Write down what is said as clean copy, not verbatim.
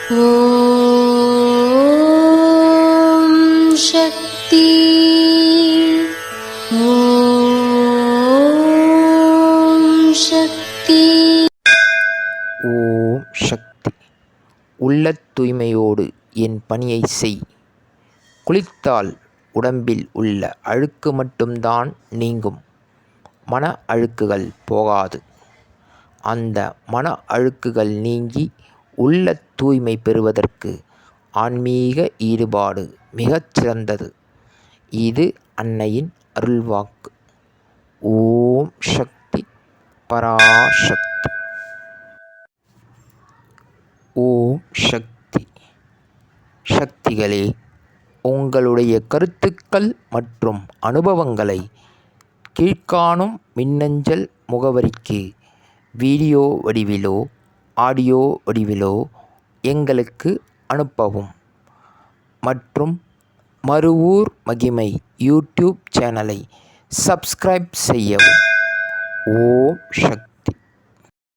ஓம் சக்தி. ஓம் சக்தி. ஓம் சக்தி. உள்ளத் தூய்மையோடு என் பணியை செய். குளித்தால் உடம்பில் உள்ள அழுக்கு மட்டும்தான் நீங்கும், மன அழுக்குகள் போகாது. அந்த மன அழுக்குகள் நீங்கி உள்ள தூய்மை பெறுவதற்கு ஆன்மீக ஈடுபாடு மிகச்சிறந்தது. இது அன்னையின் அருள்வாக்கு. ஓம் சக்தி பராசக்தி. ஓம் சக்தி. சக்திகளே, உங்களுடைய கருத்துக்கள் மற்றும் அனுபவங்களை கீழ்க்காணும் மின்னஞ்சல் முகவரிக்கு வீடியோ வடிவிலோ ஆடியோ வடிவிலோ எங்களுக்கு அனுப்பவும். மற்றும் மறுவூர் மகிமை யூடியூப் சேனலை சப்ஸ்கிரைப் செய்யவும். ஓம் சக்தி.